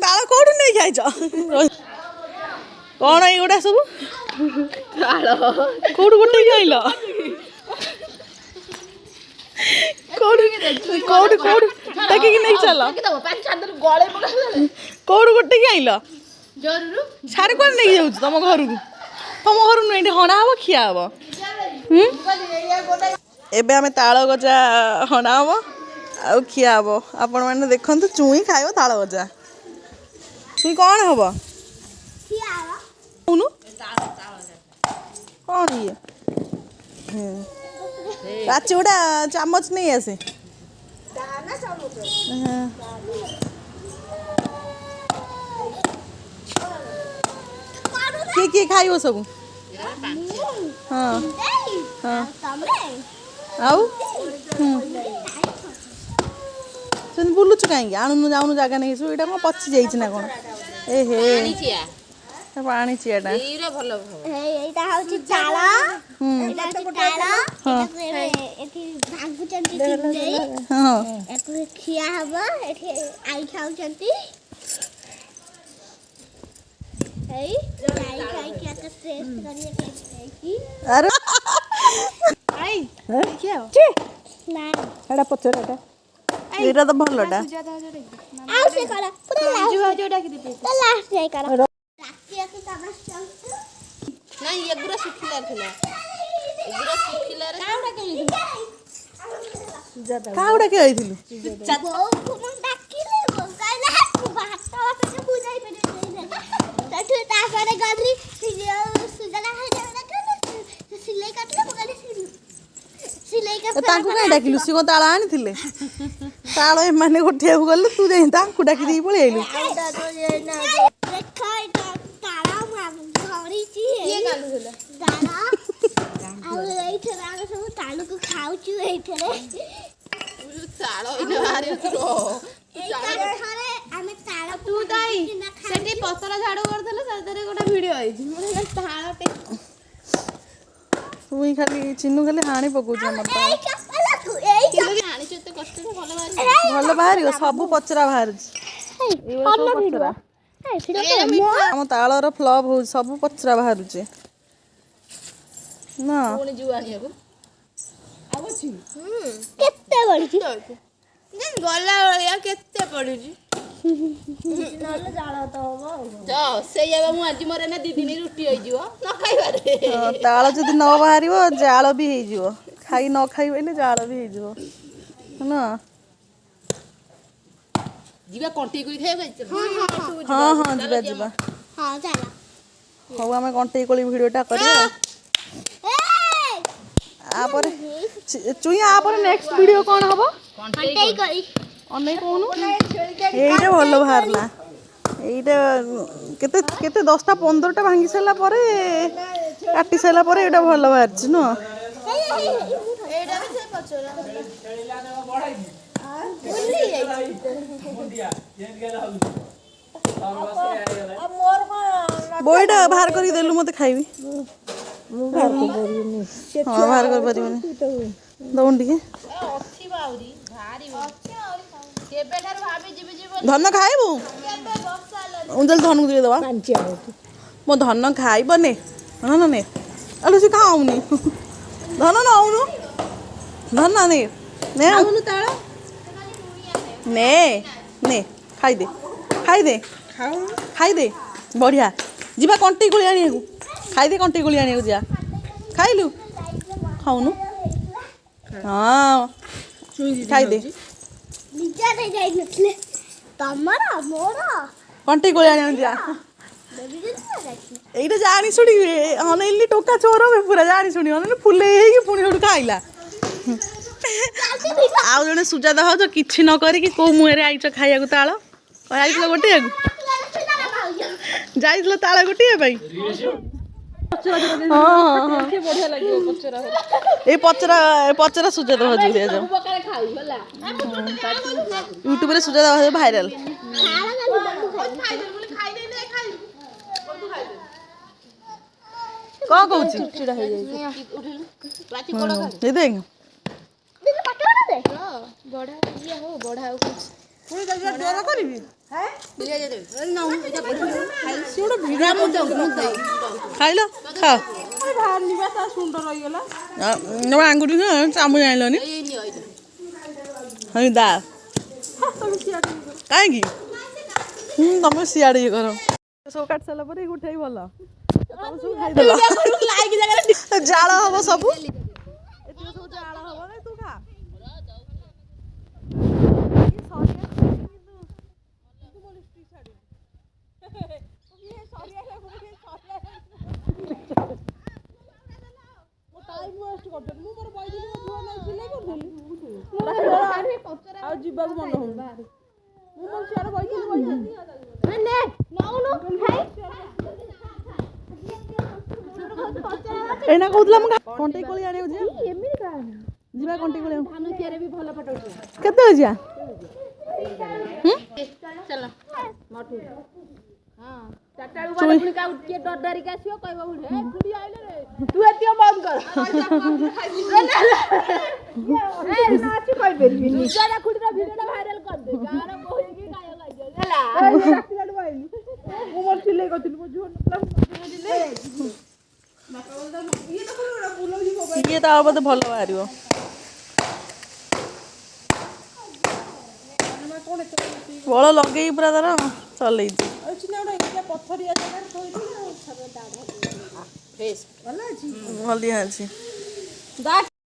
ताल कौटू नहीं खाइच कौन एगुड़ा सब कौटू गोटे खाइल कौटू कौटू कौटू ताकि नहीं चल कौटू गोटे खाइल सारे कौन नहीं जाऊँ तुम घर को तुम घर नुह हणा हम खिया हम एबे आमे ताल गजा हणा हम आउ खिया हम आपण मैंने देखते चुई खाइब ताल गजा चुई कौन हम कौन ये राची गोटा चामच नहीं आसे किए खाइब सब हाँ हाँ आउ बुलुचु कहीं आणुनु जाऊनु जगह नहीं सो एटा पची जाइछि ना कोन ए हे पानी चियाटा भलो एटा होछि ताला एटा होछि ताला एठी भागु चंती दिले हां एको खिया हबो एठी आई खाउ चंती ए आई खाई के टेस्ट करिए की अरे आई क्या ना एटा पचराटा एटा तो भलोटा आउ से करा पूरा लास्ट जो डाकी दे तो लास्ट जाई करा राखिया के तमास चल नहीं ये पूरा सुखिला थिला पूरा सुखिला रे काउडा के आइथिलु बहु मन डाकिले काइला भात वात के बुझाई पे तठे ता करे गदरी सुजला है सिलाई काटले बगाले सिलाई का तांकु काई डाकिलु सी को ताला आनी थिले तालो ए माने गोठिया को गले तू जाई तांकु डाकी देई पळे आइलु देखा ताला घरी ची ये गालु होला ताला आ एथे राग सब तालु को खाउछु एथे रे तालो इन बाहर उतरो ताले हमें ताला तू दाई सेठी पतरा झाड़ू करथले सदरे गोटा वीडियो आइछि मोर तालाटे तू ही खाली चिन्नू खाली हाणी पकौछ हमर भल बाहर सब पचरा बाहर हम तालर फ्लप हो सब पचरा बाहर ना केते बड़ी गला वाला केते पड़ी नले जाळा तो हो जा से जाबा मु आज मोरे ना दी दिन रुटी होई जिवो न खाइबारे ताल जदी न बाहरिबो जाळ भी हेई जिवो खाई न खाइबेले जाळ भी हेई जिवो ना जीवा कंटी कोई खाइबे हां हां जीवा जीवा हां जाला हो हमें कंटी कोली वीडियोटा करिया आ पर चुई आ पर नेक्स्ट वीडियो कोन हबो कंटी कोली अनै कोनु एइटा भलो बाहरला एइटा केते केते 10 टा 15 टा भांगी सला परे काटी सला परे एटा भलो बाहरछि न एटा भी से पचोला बोइडा बाहर करी देलु मते खाइबी बाहर कर परिबनी हां बाहर कर परिबनी दौन दिके अच्छी बाउरी भारी अच्छी आउरी केबेठार भाबी जीवी जीव धन खाइबु केबे बसाला उंजल धन को दे दवा पांची आ मो धन खाइबने न ने अलो से खाउनी धन न आउनु धन ने ने आउनु ताळ ने ने खाइ दे खाइ दे बढ़िया जीवा कंटी गोली आनी खाइ दे कंटी गोली आनी जा खाइलु खाउनु हां खाइ दे निजा दे जाई नथले तमरा मोरा कंटी गोली आनी जा एइटा जानी सुनी अनैली टोका चोर में पूरा जानी सुनी अनैली फुले हेगी पुणी होडु खाइला आउ जने सुजाता हो जो किछि न करी कि को मुहेरे आइछ खाइया को ताळ आइछ गोटे जाइछलो ताळ गोटे भाई बढ़िया लागियो पचरा ए पचरा पचरा सुजाता हो जुलिया जाऊ यूट्यूब रे सुजाता हो भाइरल कौन कहूँ चिड़चिड़ा हो जाए देख ଖାଇଲ ଖାଅ ଆଙ୍ଗୁଠି ଚାମୁଚ ଆଣିଲନି ହଁ ଦା କାହିଁକି ତମେ ସିଆଡ଼େ ଇଏ କର ସବୁ କାଟି ସାରିଲା ପରେ ଉଠେଇ ଭଲ ସବୁ ଖାଇଦେଲ ଜାଳ ହବ ସବୁ ଏତିକ ସବୁ ଜାଳ ହବ ତୁ ଖା ଆଉ ଯିବାକୁ ମନ ହଉନି ମୁଁ ମୋର ସିଆଡ଼େ ବଇଥିଲି ଏଇନା କହୁଥିଲା ମୁଁ କଣ୍ଟେଇ କୋଳି ଆଣିବାକୁ ଯିବା କଣ୍ଟେଇ କୋଳି କେତେବେଳେ ଯିବା ଇଏ ତା ବୋଧେ ଭଲ ବାହାରିବ ବଳ ଲଗେଇ ପୁରା ତାର ଚଲେଇଛି ଭଲ ଅଛି